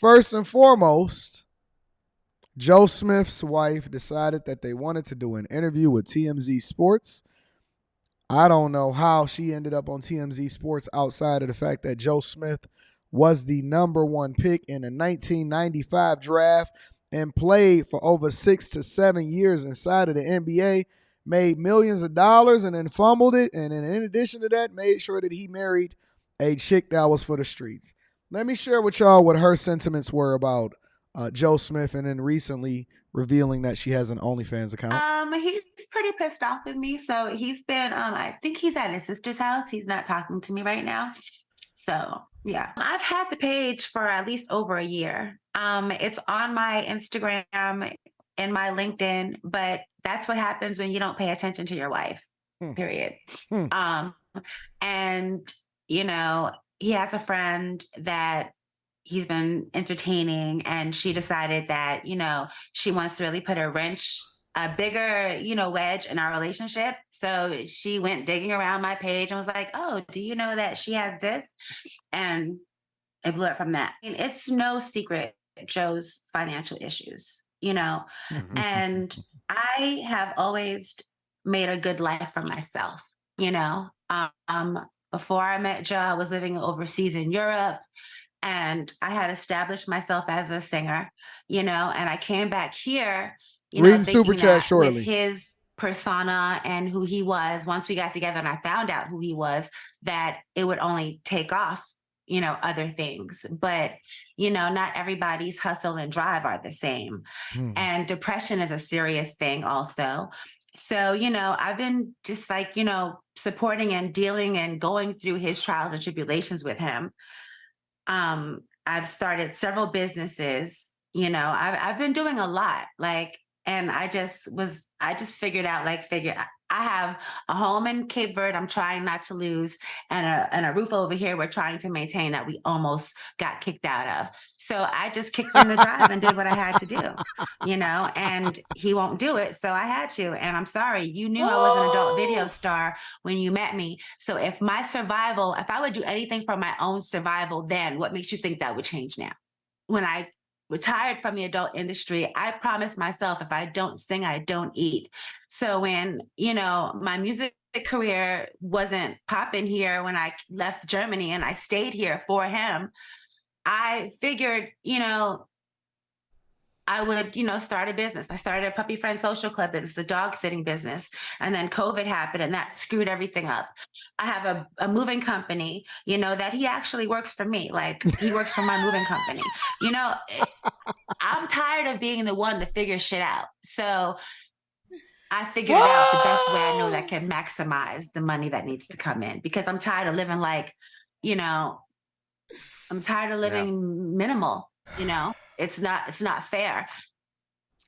First and foremost, Joe Smith's wife decided that they wanted to do an interview with TMZ Sports. I don't know how she ended up on TMZ Sports outside of the fact that Joe Smith was the number one pick in the 1995 draft and played for over 6 to 7 years inside of the NBA, made millions of dollars and then fumbled it. And then in addition to that, made sure that he married a chick that was for the streets. Let me share with y'all what her sentiments were about Joe Smith and then recently revealing that she has an OnlyFans account. He's pretty pissed off with me. So he's been, I think he's at his sister's house. He's not talking to me right now. So yeah, I've had the page for at least over a year. It's on my Instagram and my LinkedIn, but that's what happens when you don't pay attention to your wife, period. And you know, he has a friend that he's been entertaining, and she decided that, you know, she wants to really put a bigger, you know, wedge in our relationship. So she went digging around my page and was like, oh, do you know that she has this? And it blew up from that. I mean, it's no secret Joe's financial issues, you know, and I have always made a good life for myself, you know. Before I met Joe, I was living overseas in Europe, and I had established myself as a singer, you know, and I came back here, you know, Reading super thinking chat that with shortly. his persona and who he was, once we got together and I found out who he was, that it would only take off, you know, other things. But, you know, not everybody's hustle and drive are the same. And depression is a serious thing also. So, you know, I've been just like, you know, supporting and dealing and going through his trials and tribulations with him. I've started several businesses, you know, I've been doing a lot, like, and I just figured out, like, I have a home in Cape Verde I'm trying not to lose, and a roof over here we're trying to maintain that we almost got kicked out of. So I just kicked in the drive and did what I had to do, you know, and he won't do it. So I had to, and I'm sorry, you knew I was an adult video star when you met me. So if I would do anything for my own survival, then what makes you think that would change now? When I retired from the adult industry, I promised myself if I don't sing, I don't eat. So when, you know, my music career wasn't popping here when I left Germany and I stayed here for him, I figured, you know, I would, you know, start a business. I started a puppy friend social club business, a dog sitting business. And then COVID happened and that screwed everything up. I have a moving company, you know, that he actually works for me. Like, he works for my moving company. You know, I'm tired of being the one to figure shit out. So I figured out the best way I know that can maximize the money that needs to come in, because I'm tired of living like, you know, I'm tired of living minimal, you know. It's not fair.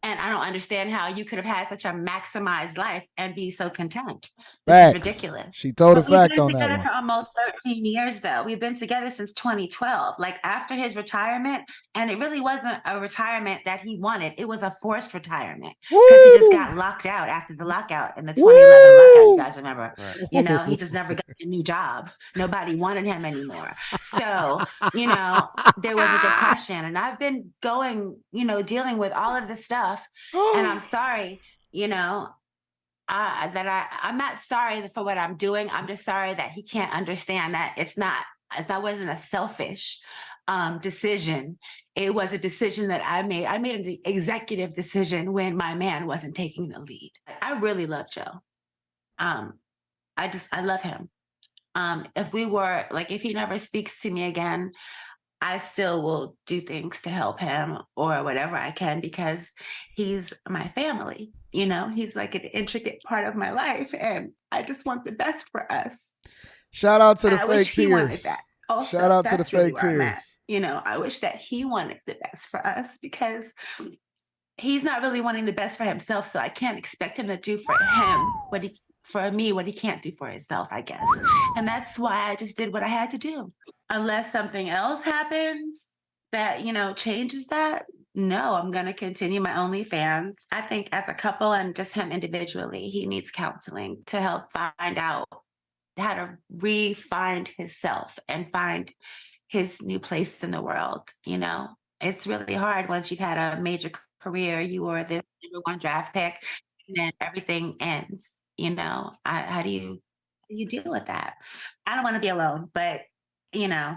And I don't understand how you could have had such a maximized life and be so content. This is Facts. ridiculous. She told a But we've fact been on that together one. for almost 13 years, though. We've been together since 2012, like after his retirement. And it really wasn't a retirement that he wanted. It was a forced retirement because he just got Woo! locked out after the lockout in the 2011 lockout. You Woo! guys remember? Right. You know, he just never got a new job. Nobody wanted him anymore. So, you know, there was a depression, and I've been going, you know, dealing with all of this stuff, and I'm sorry, you know, I'm not sorry for what I'm doing. I'm just sorry that he can't understand that that wasn't a selfish decision. It was a decision that I made. I made an executive decision when my man wasn't taking the lead. I really love Joe. Um, I love him. If he never speaks to me again, I still will do things to help him or whatever I can, because he's my family. You know, he's like an intricate part of my life, and I just want the best for us. Shout out to And the I wish fake he wanted tears. that. Also, Shout out to the that's really fake where I'm at. tears. You know, I wish that he wanted the best for us, because he's not really wanting the best for himself. So I can't expect him to do for me what he can't do for himself, I guess. And that's why I just did what I had to do. Unless something else happens that, you know, changes that, no, I'm going to continue my OnlyFans. I think as a couple and just him individually, he needs counseling to help find out how to re-find himself and find his new place in the world, you know? It's really hard once you've had a major career. You were this number one draft pick, and then everything ends. How do you deal with that? I don't want to be alone, but you know,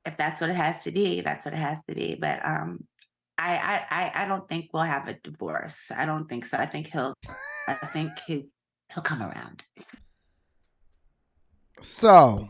if that's what it has to be, that's what it has to be. But I don't think we'll have a divorce. I don't think so. I think he'll come around. So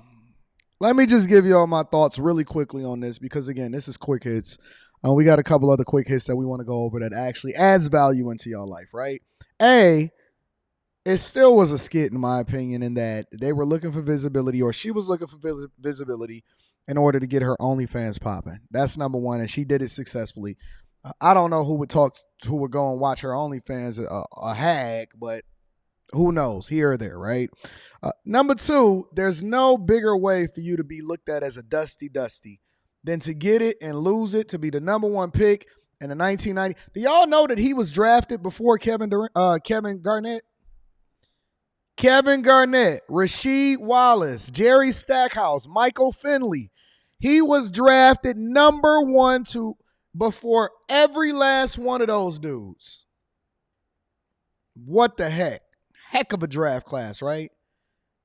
let me just give you all my thoughts really quickly on this because, again, this is quick hits. We got a couple other quick hits that we want to go over that actually adds value into your life, right? It still was a skit, in my opinion, in that they were looking for visibility, or she was looking for visibility in order to get her OnlyFans popping. That's number one, and she did it successfully. I don't know who would go and watch her OnlyFans, a hag, but who knows, here or there, right? Number two, there's no bigger way for you to be looked at as a dusty than to get it and lose it to be the number one pick in the 1990. Do y'all know that he was drafted before Kevin Garnett? Kevin Garnett, Rasheed Wallace, Jerry Stackhouse, Michael Finley. He was drafted number one before every last one of those dudes. What the heck? Heck of a draft class, right?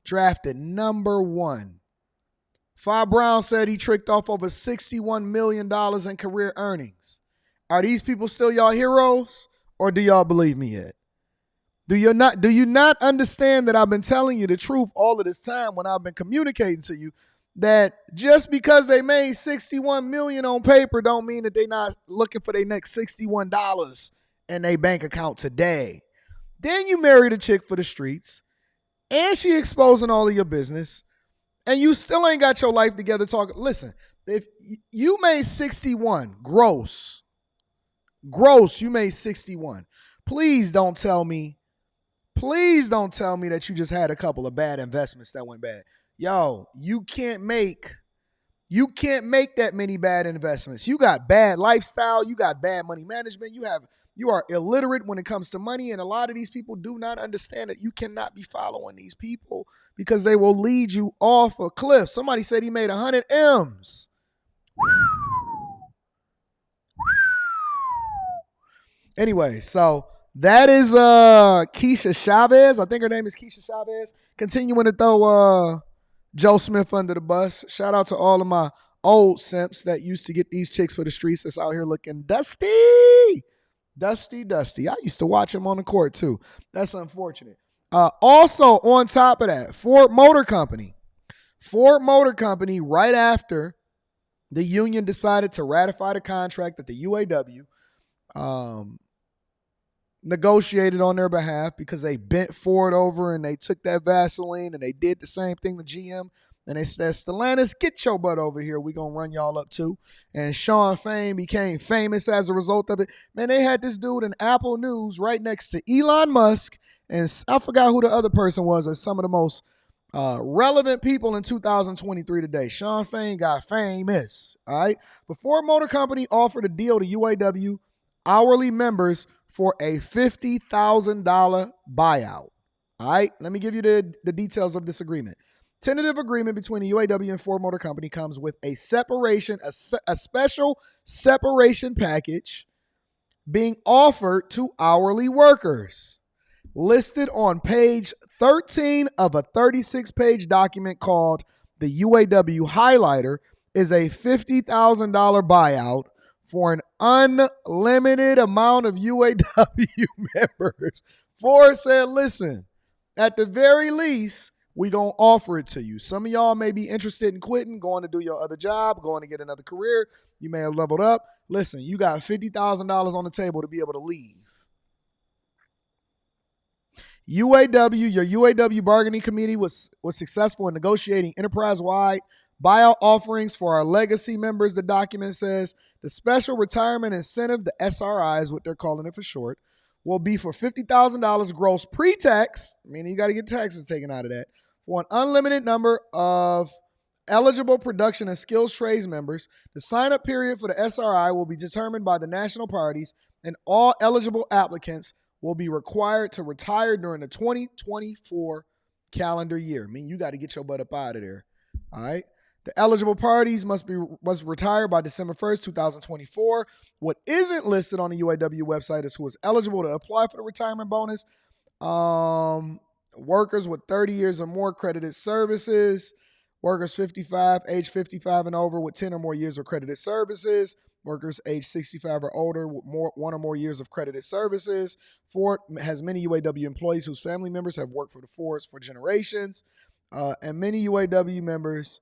Drafted number one. Fi Brown said he tricked off over $61 million in career earnings. Are these people still y'all heroes? Or do y'all believe me yet? Do you not understand that I've been telling you the truth all of this time when I've been communicating to you that just because they made $61 million on paper don't mean that they're not looking for their next $61 in their bank account today. Then you married a chick for the streets, and she exposing all of your business, and you still ain't got your life together talking. Listen, if you made 61 gross, you made 61. Please don't tell me that you just had a couple of bad investments that went bad. Yo, you can't make that many bad investments. You got bad lifestyle, you got bad money management, you are illiterate when it comes to money, and a lot of these people do not understand that you cannot be following these people because they will lead you off a cliff. Somebody said he made 100 M's. Anyway, so that is Keisha Chavez. I think her name is Keisha Chavez. Continuing to throw Joe Smith under the bus. Shout out to all of my old simps that used to get these chicks for the streets that's out here looking dusty. Dusty. I used to watch him on the court too. That's unfortunate. Also, on top of that, Ford Motor Company, right after the union decided to ratify the contract that the UAW negotiated on their behalf because they bent Ford over and they took that Vaseline and they did the same thing to GM. And they said, Stellantis, get your butt over here. We're going to run y'all up too. And Sean Fain became famous as a result of it. Man, they had this dude in Apple News right next to Elon Musk. And I forgot who the other person was. As some of the most relevant people in 2023 today. Sean Fain got famous. All right. Before Motor Company offered a deal to UAW hourly members for a $50,000 buyout. All right. Let me give you the details of this agreement. Tentative agreement between the UAW and Ford Motor Company comes with a special separation package being offered to hourly workers. Listed on page 13 of a 36-page document called the UAW Highlighter is a $50,000 buyout for an unlimited amount of UAW members. Ford said, listen, at the very least, we going to offer it to you. Some of y'all may be interested in quitting, going to do your other job, going to get another career. You may have leveled up. Listen, you got $50,000 on the table to be able to leave. Your UAW bargaining committee was successful in negotiating enterprise-wide buyout offerings for our legacy members. The document says the special retirement incentive, the SRI is what they're calling it for short, will be for $50,000 gross pre-tax, meaning you got to get taxes taken out of that, for an unlimited number of eligible production and skills trades members. The sign-up period for the SRI will be determined by the national parties, and all eligible applicants will be required to retire during the 2024 calendar year. I mean, you got to get your butt up out of there. All right. The eligible parties must retire by December 1st, 2024. What isn't listed on the UAW website is who is eligible to apply for the retirement bonus. Workers with 30 years or more credited services, workers age 55 and over with 10 or more years of credited services, workers age 65 or older with one or more years of credited services. Ford has many UAW employees whose family members have worked for the Fords for generations, and many UAW members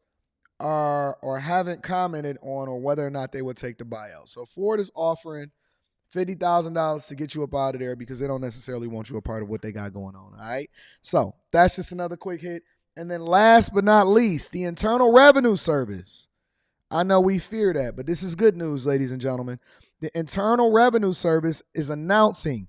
are or haven't commented on whether or not they would take the buyout. So Ford is offering $50,000 to get you up out of there because they don't necessarily want you a part of what they got going on. All right. So that's just another quick hit. And then last but not least, the Internal Revenue Service. I know we fear that, but this is good news, ladies and gentlemen. The Internal Revenue Service is announcing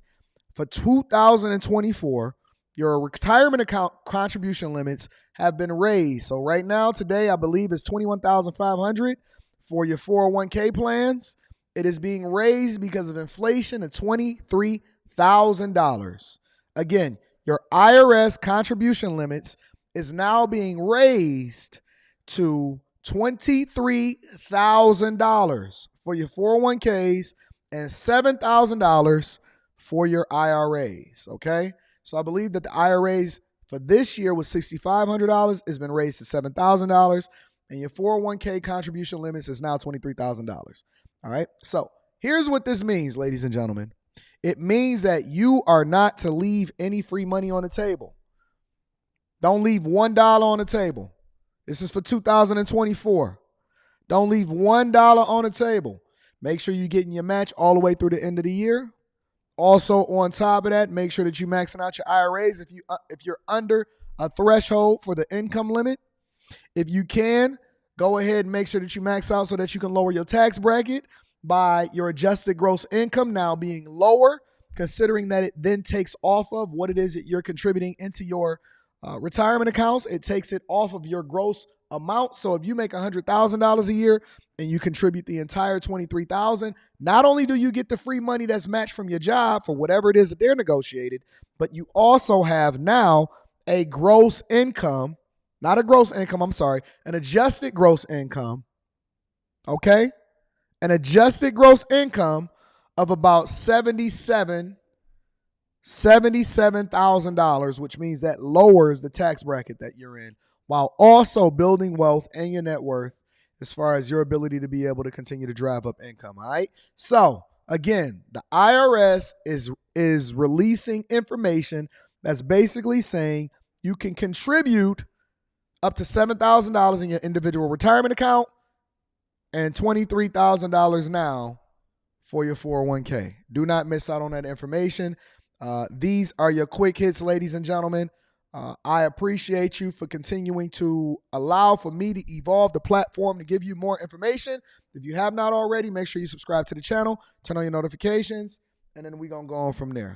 for 2024, your retirement account contribution limits have been raised. So right now, today, I believe it's $21,500 for your 401k plans. It is being raised because of inflation to $23,000. Again, your IRS contribution limits is now being raised to $23,000 for your 401ks and $7,000 for your IRAs, okay? So I believe that the IRAs for this year was $6,500. It's been raised to $7,000, and your 401k contribution limits is now $23,000. All right. So here's what this means, ladies and gentlemen. It means that you are not to leave any free money on the table. Don't leave $1 on the table. This is for 2024. Don't leave $1 on the table. Make sure you're getting your match all the way through the end of the year. Also, on top of that, make sure that you're maxing out your IRAs if you're under a threshold for the income limit. If you can, go ahead and make sure that you max out so that you can lower your tax bracket by your adjusted gross income now being lower, considering that it then takes off of what it is that you're contributing into your retirement accounts. It takes it off of your gross amount. So if you make $100,000 a year and you contribute the entire $23,000, not only do you get the free money that's matched from your job for whatever it is that they're negotiated, but you also have now a gross income. Not a gross income, I'm sorry, an adjusted gross income, okay? An adjusted gross income of about $77,000, which means that lowers the tax bracket that you're in, while also building wealth and your net worth as far as your ability to be able to continue to drive up income, all right? So, again, the IRS is releasing information that's basically saying you can contribute up to $7,000 in your individual retirement account and $23,000 now for your 401k. Do not miss out on that information. These are your quick hits, ladies and gentlemen. I appreciate you for continuing to allow for me to evolve the platform to give you more information. If you have not already, make sure you subscribe to the channel, turn on your notifications, and then we're going to go on from there.